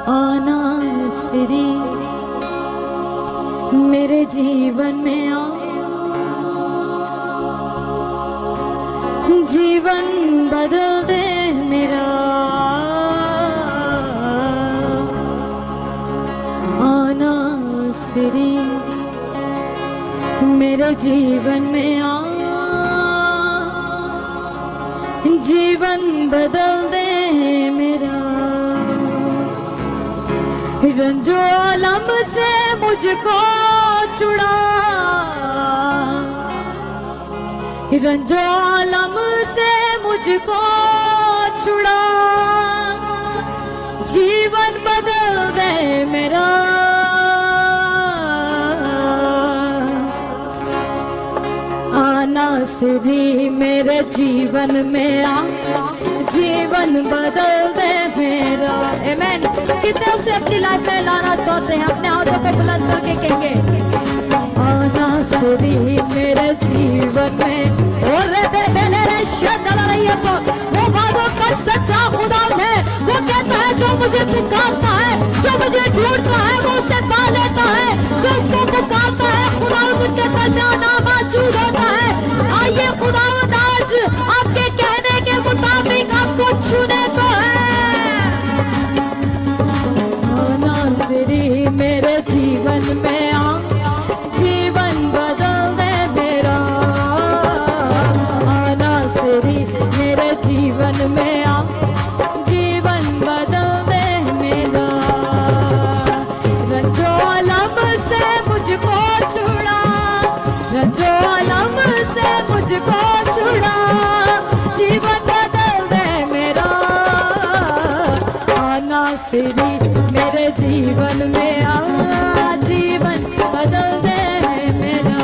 आना सिरी मेरे जीवन में आ, जीवन बदल दे मेरा। आना सिरी मेरे जीवन में आ, जीवन बदल दे मेरा। रंजो आलम से मुझको छुड़ा, रंजो आलम से मुझको छुड़ा, जीवन बदल दे मेरा। आना सिरी मेरे जीवन में आ, जीवन बदल दे मेरा। आमीन। कितने उसे अपनी लाइफ में लाना चाहते हैं, अपने हाथों को बुलंद करके कहेंगे आना सिरी मेरे जीवन में। और वो वादों का सच्चा खुदा है, वो कहता है जो मुझे पुकारता है, जो मुझे ढूंढता है वो उसे पा लेता है। जो उसको पुकारता है खुदा उनके दरमियान मौजूद होता है। आइए खुदा आज आपके कहने के मुताबिक आपको छूने को है। आना सिरी मेरे जीवन में आ, जीवन बदल दे मेरा। आना सिरी मेरे जीवन में आ, जीवन बदल दे मेरा। रंजो आलम से मुझको छुड़ा, रंजो आलम से मुझको छुड़ा, जीवन बदल दे मेरा। आना सिरी मेरे जीवन में आ, जीवन बदल दे मेरा।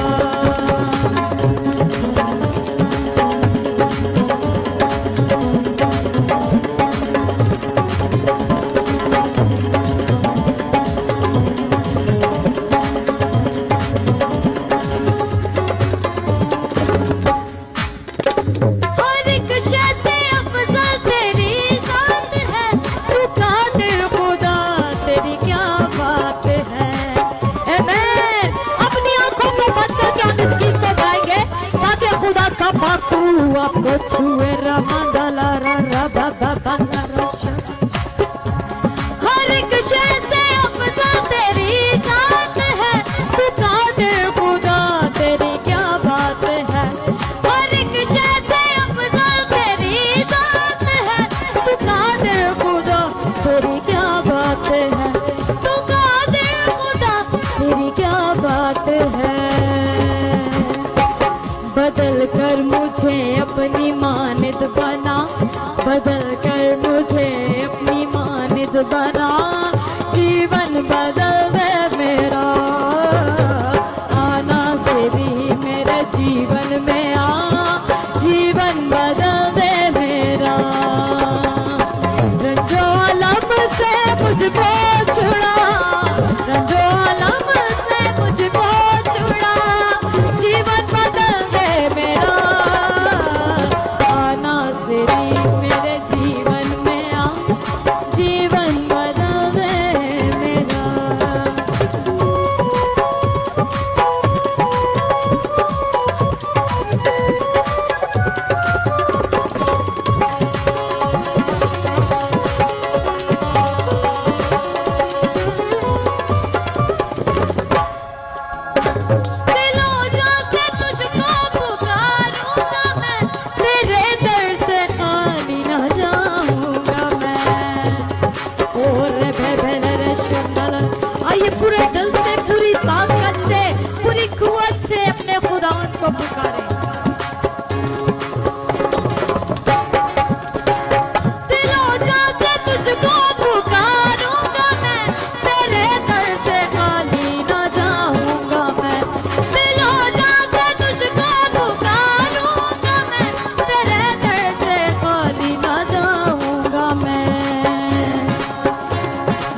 हर एक शय से अफजल तेरी जात है, तू कादिर खुदा तेरी क्या बात है। आमीन। अपनी आंखों को बंद करके हम इस गीत को गाएंगे ताकि खुदा का बाकू आपको छुए। रमंदला रबा बाबा। हर एक शय से अफजल तेरी जात है, तू कादिर खुदा तेरी क्या बात है। हर एक शय से अफजल तेरी जात है, तू कादिर खुदा तेरी क्या बात है। तू कादिर खुदा तेरी क्या बात है। बदल कर मुझे अपनी मानिद बना, बदल कर मुझे अपनी मानिद बना, जीवन बदल दे मेरा। आना सिरी मेरे जीवन में आ, जीवन बदल दे मेरा। रंजो आलम से मुझको छुड़ा, रंजो आलम से मुझको छुड़ा, जीवन बदल दे मेरा। आना सिरी मेरे जीवन में आ, जीवन बदल दे मेरा। दिलों जान से तुझको पुकारूंगा मैं, तेरे दर से खाली ना जाऊंगा मैं। और आइए पूरे दिल से, पूरी ताकत से, पूरी कुव्वत से अपने खुदावंद को पुकारें। दिलों जान से तुझको पुकारूंगा मैं, तेरे दर से खाली ना जाऊंगा मैं। दिलों जान से तुझको पुकारूंगा मैं, तेरे दर से खाली ना जाऊंगा मैं।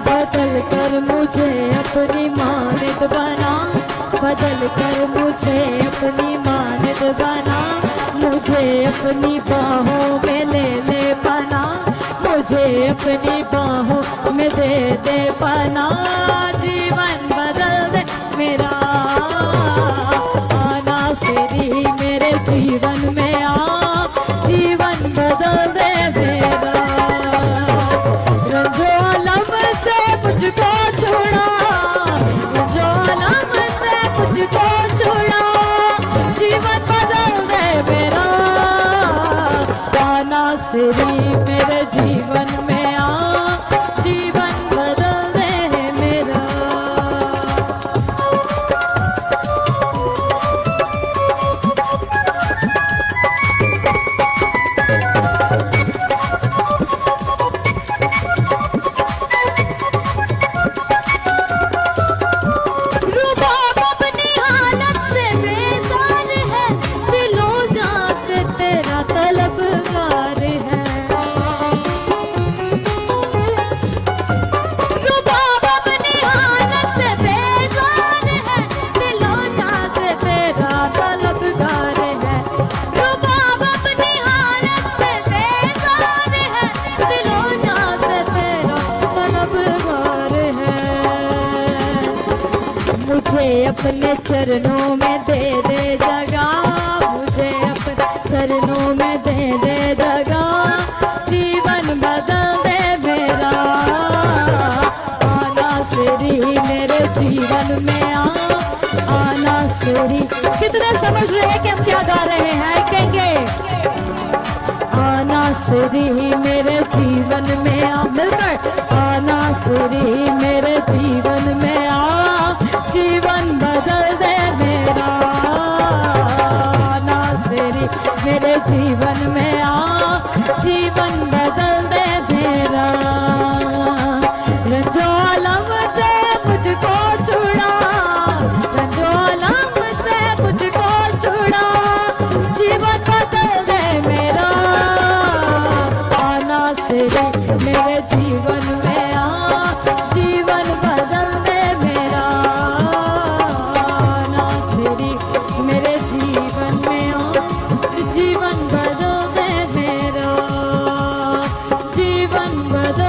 बदल कर मुझे अपनी मानिद बना, बदल कर मुझे अपनी मानिद बना, मुझे अपनी बाहों में ले ले बना, मुझे मुझे अपनी बाहों में दे दे पनाह, जीवन बदल दे मेरा। आना सिरी मेरे जीवन में आ, जीवन बदल दे मेरा। रंजो आलम से मुझको छुड़ा, रंजो आलम से मुझको छुड़ा, जीवन बदल दे मेरा। आना सिरी मेरे जीवन में आ, जीवन बदल दे मेरा। रुबाब अपनी हालत से बेजार है, दिलो जान से तेरा तलबगार है। रुबाब अपनी हालत से बेजार है, दिलो जान से तेरा तलबगार है। रुबाब अपनी हालत से बेजार है, दिलो जान से तेरा तलबगार है। मुझे अपने चरणों में दे दे जगह, मुझे अपने चरणों में दे दे जगह, जीवन बदल दे मेरा। आना सिरी मेरे जीवन में आ, आना सिरी। कितने समझ रहे हैं कि हम क्या गा रहे हैं? कहेंगे आना सिरी मेरे जीवन में आ, मिलकर आना सिरी मेरे जीवन में आ, जीवन बदल दे मेरा। आना सिरी मेरे जीवन में आ, जीवन बदल दे मेरा। रंजो आलम से मुझको छुड़ा, रंजो आलम से मुझको छुड़ा, जीवन बदल दे मेरा। आना सिरी मेरे जीवन में आ, जीवन बदल दे मेरा। आना सिरी मेरे जीवन में आ, जीवन बदल दे मेरा, जीवन बदल